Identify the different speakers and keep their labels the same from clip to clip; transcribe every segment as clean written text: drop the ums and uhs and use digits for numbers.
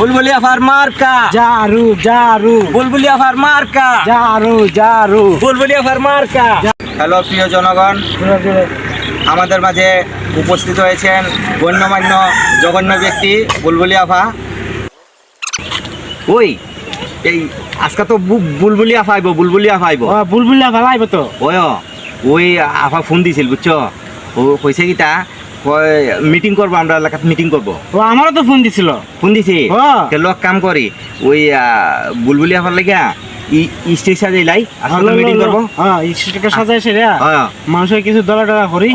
Speaker 1: বুলবুলি আফার মার্কা
Speaker 2: জারু জারু
Speaker 1: বুলবুলি আফার মার্কা
Speaker 2: জারু জারু
Speaker 1: বুলবুলি আফার মার্কা। হ্যালো প্রিয় জনগণ, আমাদের মাঝে উপস্থিত হয়েছেন গণ্যমান্য জঘন্য ব্যক্তি বুলবুলি আফা। ওই এই আজকে তো বুলবুলি আফা আইব, বুলবুলি আফা আইব।
Speaker 2: বুলবুলি ভালাইব তো
Speaker 1: ওই ওই আফা ফোন দিছিল বুঝছো, ও কইছে কি তা কয় মিটিং করবো, আমরা এলাকাত মিটিং করবো।
Speaker 2: ও আমারও তো ফোন দিছিল।
Speaker 1: ফোন দিছি লোক কাম করি ওই বুলবুলি আফার লাগিয়া স্টেজ সাজাইলাই আসলে মিটিং করবো।
Speaker 2: হ্যাঁ স্টেজকে সাজাইছে রে, মানুষের কিছু দলা টলা করি।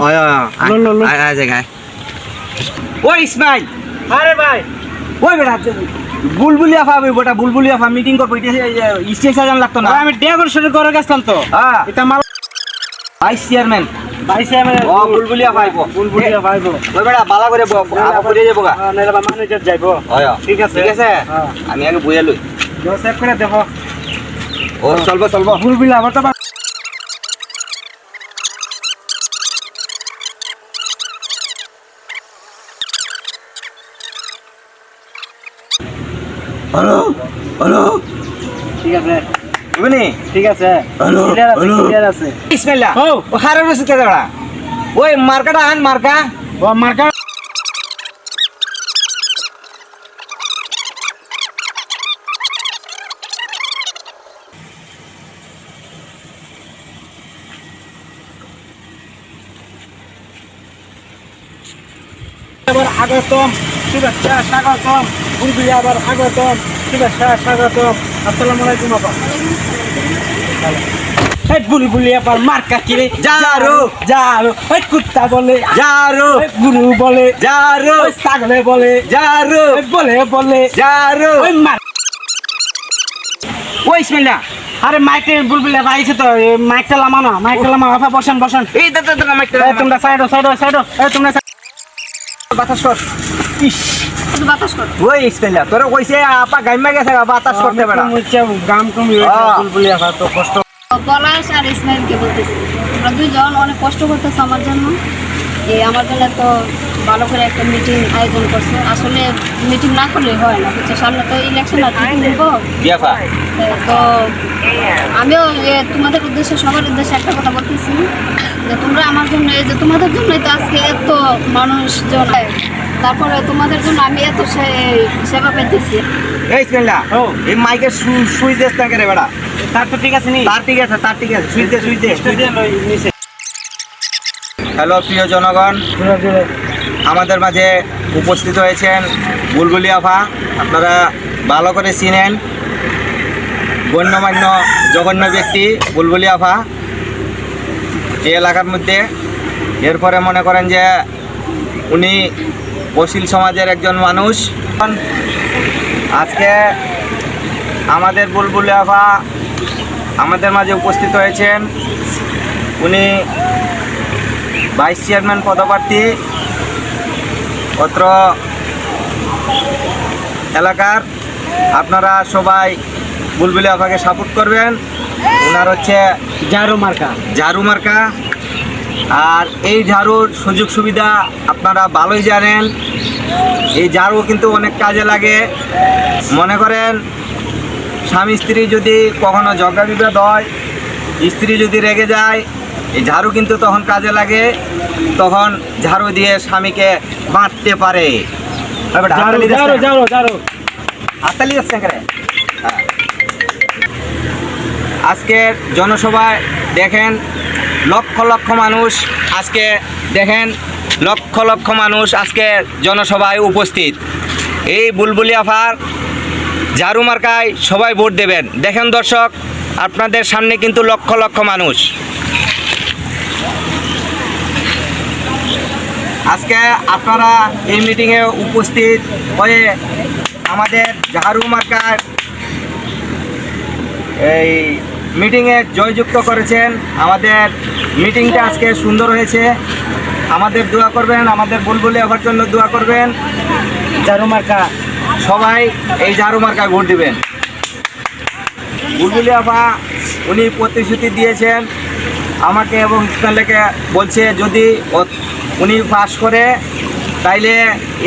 Speaker 1: ওই ইসমাইল,
Speaker 2: আরে ভাই
Speaker 1: ওই বেটা বুলবুলি আফা বেটা, বুলবুলি আফা মিটিং করবো, স্টেজ সাজান লাগতো না।
Speaker 2: আমি ডেকোরেশন করে গেছিলাম তো। এটা মাল
Speaker 1: ভাইস চেয়ারম্যান ও বুলবুলি আফা আইব,
Speaker 2: বুলবুলি ভাইবো।
Speaker 1: ওই বেটা বালা করে আফা করে যাবো গা,
Speaker 2: নাইলে ম্যানেজার যাইবো। ঠিক আছে
Speaker 1: ঠিক আছে, আমি আগে বইয়া লই।
Speaker 2: চেক করে দেখো।
Speaker 1: ও চলবো চলবো।
Speaker 2: বুলবুলি আবার তো
Speaker 1: হ্যালো হ্যালো,
Speaker 2: ঠিক আছে
Speaker 1: বুঝলি?
Speaker 2: ঠিক আছে।
Speaker 1: হ্যালো
Speaker 2: ক্লিয়ার আছে।
Speaker 1: বিসমিল্লাহ।
Speaker 2: ও
Speaker 1: ও খারাপ রয়েছে কে দাঁড়া, ওই মার্কাটা আন মার্কা।
Speaker 2: ও মার্কা আবার আগতম, শুভেচ্ছা স্বাগতম। বুলবুলি আবার আগতম, শুভেচ্ছা স্বাগতম। আসসালামু আলাইকুম আপা। এই বুলবুলি আবার মার্কা কি রে?
Speaker 1: জারু
Speaker 2: জারু। এই কুত্তা বলে
Speaker 1: জারু,
Speaker 2: এই গুরু বলে
Speaker 1: জারু
Speaker 2: ওই ছাগলে বলে
Speaker 1: জারু
Speaker 2: ওই বলে বলে
Speaker 1: জারু।
Speaker 2: ওই মার।
Speaker 1: ওই ইসমাইল্লাহ,
Speaker 2: আরে মাইকে বুলবুলি আবার আইছে তো, মাইকটা লামা না, মাইকটা লামা। আপা বসেন বসেন।
Speaker 1: এই দাদা দাদা মাইকটা
Speaker 2: এই তোমরা সাইডো সাইডো সাইডো। এই তোমরা
Speaker 1: বাতাস কর।
Speaker 2: ইস
Speaker 3: বাতাস কর।
Speaker 1: ওই ইসমাইল্লাহ তোরা কইছে আপা গাইমা গেছে বাতাস করতে বেড়া।
Speaker 2: গাম কমি বুলবুলি আবার তো কষ্ট।
Speaker 3: পলাশ আর ইসমাইলকে বলতেছি, তোমরা দুইজন অনেক কষ্ট করতেছো আমার জন্য। আমার জন্য তো ভালো করে একটা মিটিং আয়োজন করছে। আসলে মিটিং না করলে হয় না, বুঝছো? সামনে তো ইলেকশন আর কি বলবো।
Speaker 1: বিয়াফা
Speaker 3: তো আমিও তোমাদের উদ্দেশ্যে, সবার উদ্দেশ্যে একটা কথা বলতেছি যে তোমরা আমার জন্য, এই যে তোমাদের জন্যই তো আজকে এত মানুষজন, তারপরে তোমাদের জন্য আমি এত সেবা পেতেছি।
Speaker 1: এই ইসমাইল্লাহ, এই মাইকের সুইচ দেস না করে বেড়া।
Speaker 2: তার তো ঠিক আছে নি?
Speaker 1: তার ঠিক আছে, তার ঠিক আছে, সুইচ দে সুইচ দে। হ্যালো প্রিয় জনগণ, আমাদের মাঝে উপস্থিত হয়েছেন বুলবুলি আফা। আপনারা ভালো করে চিনেন, গণ্যমান্য জঘন্য ব্যক্তি বুলবুলি আফা এই এলাকার মধ্যে। এরপরে মনে করেন যে উনি অশ্লীল সমাজের একজন মানুষ। আজকে আমাদের বুলবুলি আফা আমাদের মাঝে উপস্থিত হয়েছেন। উনি ভাইস চেয়ারম্যান পদপ্রার্থী অত্র এলাকার। আপনারা সবাই বুলবুলি আফাকে সাপোর্ট করবেন। ওনার হচ্ছে
Speaker 2: জারু মার্কা,
Speaker 1: ঝাড়ু মার্কা। আর এই ঝাড়ুর সুযোগ সুবিধা আপনারা ভালোই জানেন। এই ঝাড়ু কিন্তু অনেক কাজে লাগে। মনে করেন স্বামী স্ত্রী যদি কখনো ঝগড়া বিবাদ হয়, স্ত্রী যদি রেগে যায়, এই ঝাড়ু কিন্তু তখন কাজে লাগে। তখন ঝাড়ু দিয়ে স্বামীকে বাঁধতে পারে। হাততালি দিচ্ছেন কেন? আজকের জনসভায় দেখেন লক্ষ লক্ষ মানুষ, আজকে দেখেন লক্ষ লক্ষ মানুষ আজকে জনসভায় উপস্থিত। এই বুলবুলি আফার ঝাড়ু মার্কায় সবাই ভোট দেবেন। দেখেন দর্শক, আপনাদের সামনে কিন্তু লক্ষ লক্ষ মানুষ আজকে। আপনারা এই মিটিংয়ে উপস্থিত হয়ে আমাদের ঝাড়ু মার্কার এই মিটিংয়ে জয়যুক্ত করেছেন। আমাদের মিটিংটা আজকে সুন্দর হয়েছে। আমাদের দোয়া করবেন, আমাদের বুলবুলি আফার জন্য দোয়া করবেন।
Speaker 2: জারু মার্কা
Speaker 1: সবাই এই ঝাড়ু মার্কায় ভোট দিবেন। বুলবুলি আফা উনি প্রতিশ্রুতি দিয়েছেন আমাকে এবং ইসমাইলকে, বলছে যদি উনি পাস করে তাইলে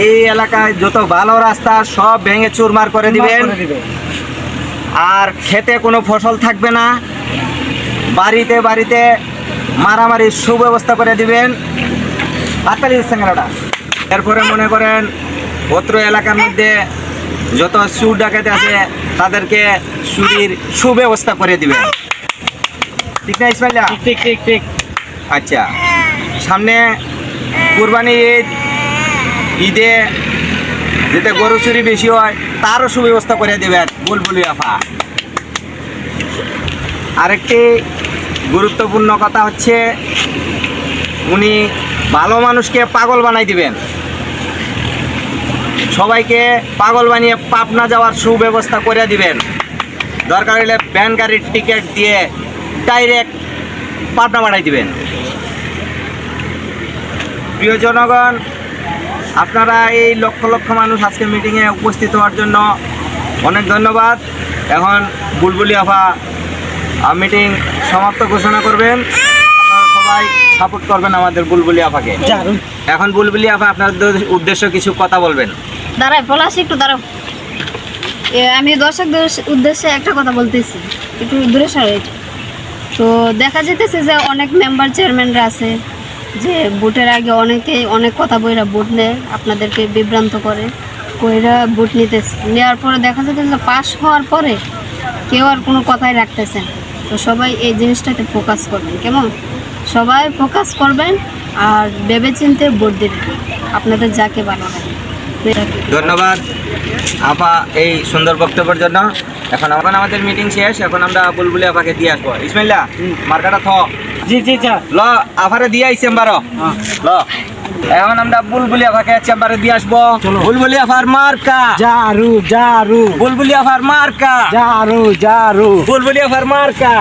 Speaker 1: এই এলাকায় যত ভালো রাস্তা সব ভেঙে চুরমার করে দিবেন। আর খেতে কোনো ফসল থাকবে না, বাড়িতে বাড়িতে মারামারির সুব্যবস্থা করে দিবেন। হাততালি দিচ্ছেন কেন ওটা? এরপরে মনে করেন অত্র এলাকার মধ্যে যত চুর ডাকাতি আছে তাদেরকে চুরির সুব্যবস্থা করে দিবেন। ঠিক না ইসমাইলা?
Speaker 2: ঠিক ঠিক ঠিক।
Speaker 1: আচ্ছা, সামনে কুরবানি ঈদ, ঈদে যাতে গরু চুরি বেশি হয় তারও সুব্যবস্থা করে দেবেন বুলবুলি আফা। আরেকটি গুরুত্বপূর্ণ কথা হচ্ছে উনি ভালো মানুষকে পাগল বানাই দিবেন। সবাইকে পাগল বানিয়ে পাবনা যাওয়ার সুব্যবস্থা করে দিবেন। দরকার হলে ভ্যান গাড়ির টিকিট দিয়ে ডাইরেক্ট পাবনা বানাই দিবেন। প্রিয় জনগণ, আপনারা এই লক্ষ লক্ষ মানুষ আজকে মিটিংয়ে উপস্থিত হওয়ার জন্য অনেক ধন্যবাদ। এখন বুলবুলি আফা মিটিং সমাপ্ত ঘোষণা করবেন। আপনারা সবাই সাপোর্ট করবেন আমাদের বুলবুলি আফাকে। এখন বুলবুলি আফা আপনাদের উদ্দেশ্য কিছু কথা বলবেন।
Speaker 3: দাঁড়াই পলাশ, একটু দাঁড়াও। আমি দর্শকদের উদ্দেশ্যে একটা কথা বলতেছি, একটু দূরে সরে। তো দেখা যেতেছে যে অনেক মেম্বার চেয়ারম্যানরা আছে যে ভোটের আগে অনেকেই অনেক কথা বইরা ভোট নেয়, আপনাদেরকে বিভ্রান্ত করে কইরা ভোট নিতেছে। নেওয়ার পরে দেখা যেতেছে যে পাস হওয়ার পরে কেউ আর কোনো কথাই রাখতেছে না। তো সবাই এই জিনিসটাতে ফোকাস করবেন, কেমন? সবাই ফোকাস করবেন আর ভেবেচিন্তে ভোট দেবেন আপনাদের যাকে ভালো লাগে।
Speaker 1: ধন্যবাদ আপা এই সুন্দর বক্তব্যের জন্য। এখন আমাদের মিটিং শেষ, এখন আমরা বুলবুলি আপাকে দিয়ে আসবো। ইসমাইলা মার্কাটা থ।
Speaker 2: জি জি যা
Speaker 1: ল আফারে দিয়ে আই চেম্বার ল। এখন আমরা বুলবুলি আপাকে চেম্বারে দিয়ে আসবো। বুলবুলি আফার মার্কা
Speaker 2: জারু জারু,
Speaker 1: বুলবুলি আফার মার্কা
Speaker 2: জারু জারু,
Speaker 1: বুলবুলি আফার মার্কা।